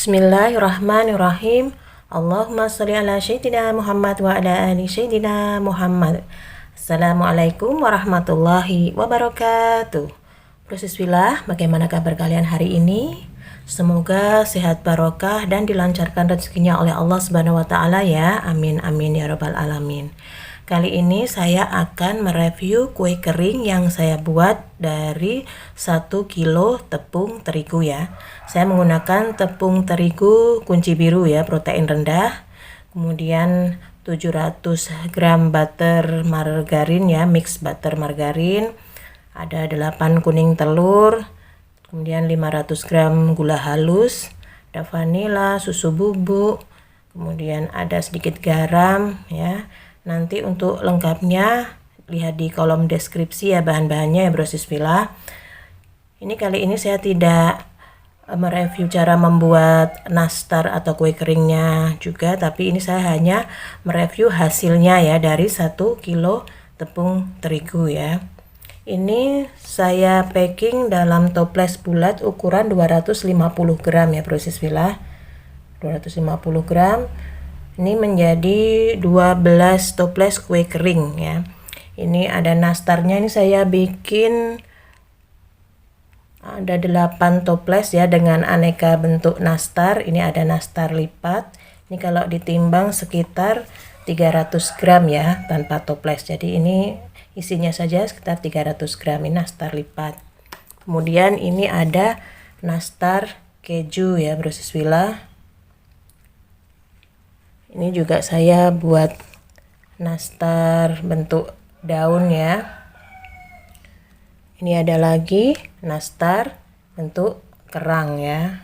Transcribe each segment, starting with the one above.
Bismillahirrahmanirrahim. Allahumma sholli ala sayyidina Muhammad wa ala ali sayyidina Muhammad. Assalamualaikum warahmatullahi wabarakatuh. Bismillah, bagaimana kabar kalian hari ini? Semoga sehat barokah dan dilancarkan rezekinya oleh Allah Subhanahu wa taala ya. Amin amin ya rabbal alamin. Kali ini saya akan mereview kue kering yang saya buat dari 1 kilo tepung terigu ya. Saya menggunakan tepung terigu kunci biru ya, protein rendah. Kemudian 700 gram butter margarin ya, mix butter margarin. Ada 8 kuning telur. Kemudian 500 gram gula halus, ada vanila, susu bubuk. Kemudian ada sedikit garam ya. Nanti untuk lengkapnya lihat di kolom deskripsi ya bahan-bahannya ya Bismillah. Ini kali ini saya tidak mereview cara membuat nastar atau kue keringnya juga, tapi ini saya hanya mereview hasilnya ya dari 1 kilo tepung terigu ya. Ini saya packing dalam toples bulat ukuran 250 gram ya Bismillah. 250 gram. Ini menjadi 12 toples kue kering ya. Ini ada nastarnya, ini saya bikin ada 8 toples ya dengan aneka bentuk nastar. Ini ada nastar lipat. Ini kalau ditimbang sekitar 300 gram ya tanpa toples. Jadi ini isinya saja sekitar 300 gram, ini nastar lipat. Kemudian ini ada nastar keju ya Bismillah. Ini juga saya buat nastar bentuk daun ya. Ini ada lagi nastar bentuk kerang ya.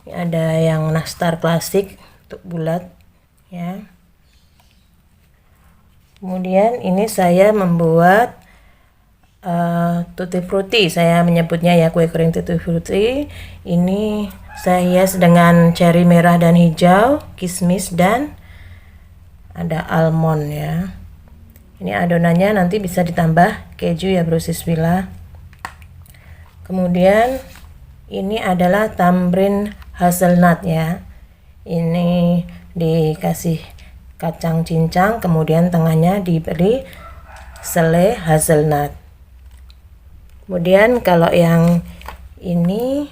Ini ada yang nastar klasik untuk bulat ya. Kemudian ini saya membuat tutti frutti, saya menyebutnya ya kue kering tutti frutti. Ini saya hias dengan cherry merah dan hijau, kismis dan ada almond ya. Ini adonannya nanti bisa ditambah keju ya Bismillah. Kemudian ini adalah tamrin hazelnut ya. Ini dikasih kacang cincang, kemudian tengahnya diberi selai hazelnut. Kemudian kalau yang ini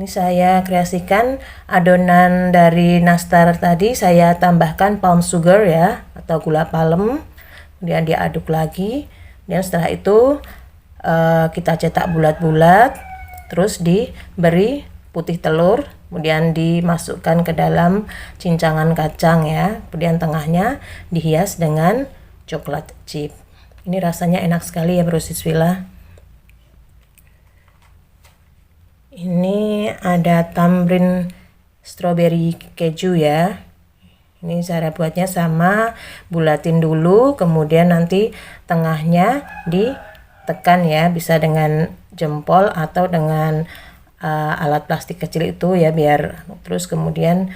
saya kreasikan adonan dari nastar tadi, saya tambahkan palm sugar ya atau gula palem, kemudian diaduk lagi. Dan setelah itu kita cetak bulat-bulat, terus diberi putih telur, kemudian dimasukkan ke dalam cincangan kacang ya. Kemudian tengahnya dihias dengan coklat chip. Ini rasanya enak sekali ya Bismillah. Ini ada tamrin strawberry keju ya. Ini cara buatnya sama, bulatin dulu, kemudian nanti tengahnya ditekan ya, bisa dengan jempol atau dengan alat plastik kecil itu ya, biar terus kemudian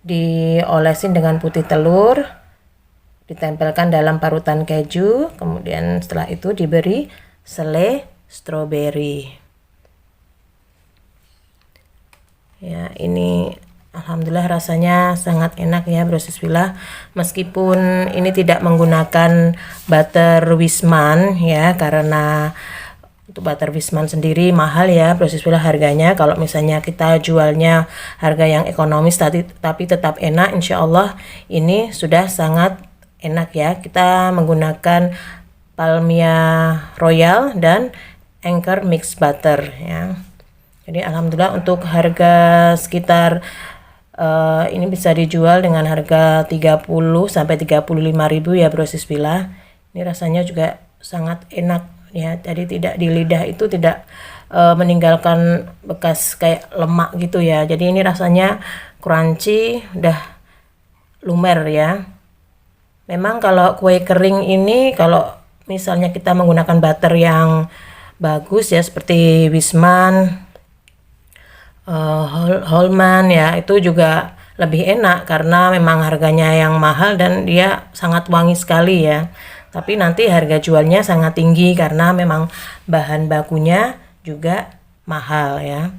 diolesin dengan putih telur, ditempelkan dalam parutan keju, kemudian setelah itu diberi selai strawberry. Ya, ini alhamdulillah rasanya sangat enak ya Bismillah. Meskipun ini tidak menggunakan butter Wisman ya, karena untuk butter Wisman sendiri mahal ya Bismillah harganya. Kalau misalnya kita jualnya harga yang ekonomis tapi tetap enak, insya Allah ini sudah sangat enak ya. Kita menggunakan Palmia Royal dan Anchor Mix Butter ya. Jadi alhamdulillah untuk harga sekitar ini bisa dijual dengan harga 30 sampai 35.000 ya Bismillah. Ini rasanya juga sangat enak ya. Jadi tidak di lidah itu tidak meninggalkan bekas kayak lemak gitu ya. Jadi ini rasanya crunchy, udah lumer ya. Memang kalau kue kering ini kalau misalnya kita menggunakan butter yang bagus ya seperti Wisman, Holman ya, itu juga lebih enak karena memang harganya yang mahal dan dia sangat wangi sekali ya. Tapi nanti harga jualnya sangat tinggi karena memang bahan bakunya juga mahal ya.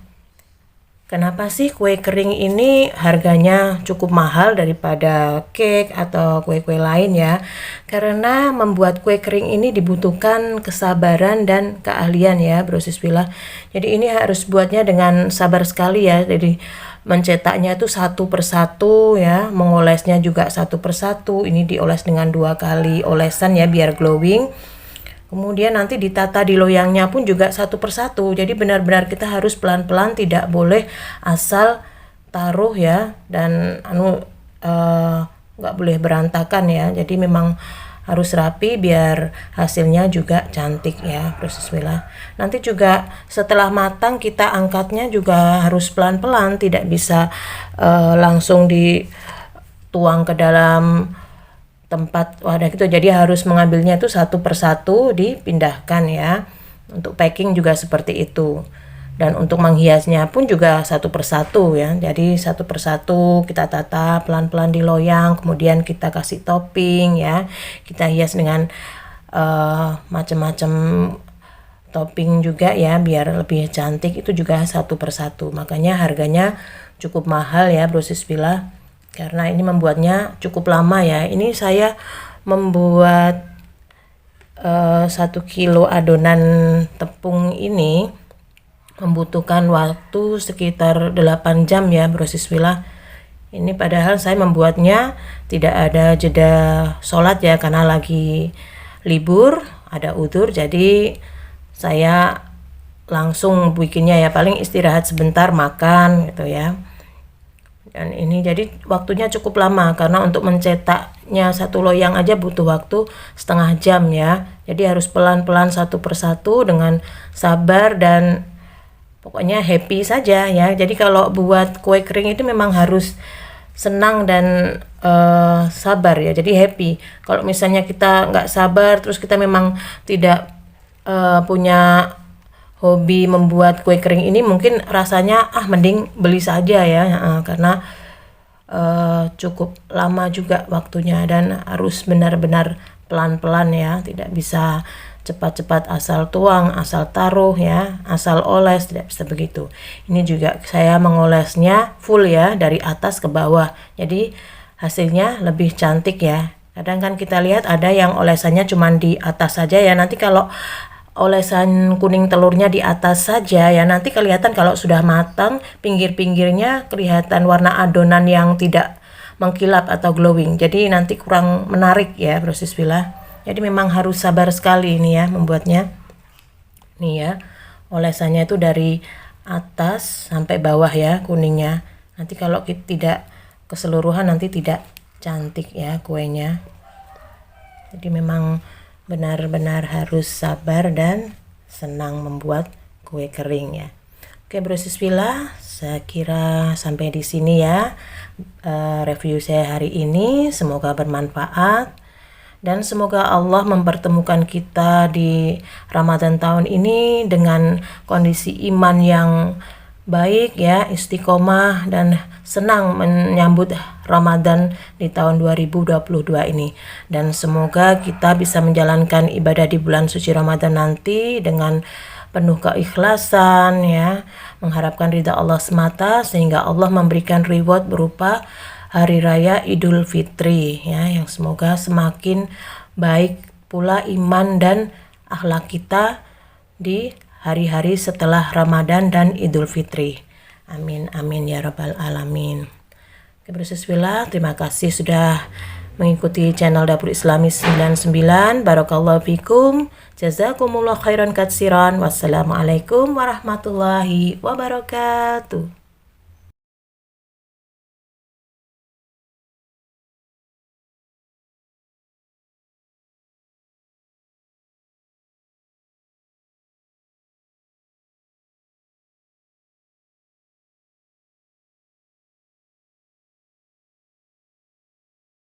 Kenapa sih kue kering ini harganya cukup mahal daripada cake atau kue-kue lain ya? Karena membuat kue kering ini dibutuhkan kesabaran dan keahlian ya, Bro Siswila. Jadi ini harus buatnya dengan sabar sekali ya. Jadi mencetaknya itu satu persatu ya, mengolesnya juga satu persatu. Ini dioles dengan 2 kali olesan ya biar glowing. Kemudian nanti ditata di loyangnya pun juga satu persatu. Jadi benar-benar kita harus pelan-pelan, tidak boleh asal taruh ya, dan nggak boleh berantakan ya. Jadi memang harus rapi biar hasilnya juga cantik ya, proses Bismillah. Nanti juga setelah matang kita angkatnya juga harus pelan-pelan, tidak bisa langsung dituang ke dalam tempat wadah gitu. Jadi harus mengambilnya itu satu persatu dipindahkan ya. Untuk packing juga seperti itu. Dan untuk menghiasnya pun juga satu persatu ya. Jadi satu persatu kita tata pelan-pelan di loyang, kemudian kita kasih topping ya. Kita hias dengan macam-macam topping juga ya biar lebih cantik. Itu juga satu persatu. Makanya harganya cukup mahal ya, Bro Siswila. Karena ini membuatnya cukup lama ya. Ini saya membuat 1 kilo adonan tepung ini membutuhkan waktu sekitar 8 jam ya, Bro Siswila. Ini padahal saya membuatnya tidak ada jeda sholat ya, karena lagi libur, ada udzur. Jadi saya langsung bikinnya ya, paling istirahat sebentar makan gitu ya. Dan ini jadi waktunya cukup lama karena untuk mencetaknya satu loyang aja butuh waktu setengah jam ya. Jadi harus pelan-pelan satu persatu dengan sabar dan pokoknya happy saja ya. Jadi kalau buat kue kering itu memang harus senang dan sabar ya. Jadi happy. Kalau misalnya kita nggak sabar terus kita memang tidak punya hobi membuat kue kering ini, mungkin rasanya mending beli saja ya, karena cukup lama juga waktunya dan harus benar-benar pelan-pelan ya, tidak bisa cepat-cepat asal tuang, asal taruh ya, asal oles, tidak bisa begitu. Ini juga saya mengolesnya full ya, dari atas ke bawah, jadi hasilnya lebih cantik ya. Kadang kan kita lihat ada yang olesannya cuma di atas saja ya, nanti kalau olesan kuning telurnya di atas saja ya, nanti kelihatan kalau sudah matang pinggir-pinggirnya kelihatan warna adonan yang tidak mengkilap atau glowing, jadi nanti kurang menarik ya, Bro Siswila. Jadi memang harus sabar sekali ini ya membuatnya. Nih ya, olesannya itu dari atas sampai bawah ya kuningnya. Nanti kalau tidak keseluruhan nanti tidak cantik ya kuenya. Jadi memang benar-benar harus sabar dan senang membuat kue kering ya. Oke, Bro Siswila, saya kira sampai di sini ya review saya hari ini. Semoga bermanfaat dan semoga Allah mempertemukan kita di Ramadan tahun ini dengan kondisi iman yang baik ya, istiqomah dan senang menyambut Ramadan di tahun 2022 ini. Dan semoga kita bisa menjalankan ibadah di bulan suci Ramadan nanti dengan penuh keikhlasan ya, mengharapkan ridha Allah semata, sehingga Allah memberikan reward berupa hari raya Idul Fitri ya, yang semoga semakin baik pula iman dan akhlak kita di hari-hari setelah Ramadan dan Idul Fitri. Amin, amin ya rabbal alamin. Oke, Bro Siswila, terima kasih sudah mengikuti channel Dapur Islami 99. Barakallahu fikum. Jazakumullah khairan katsiran. Wassalamualaikum warahmatullahi wabarakatuh.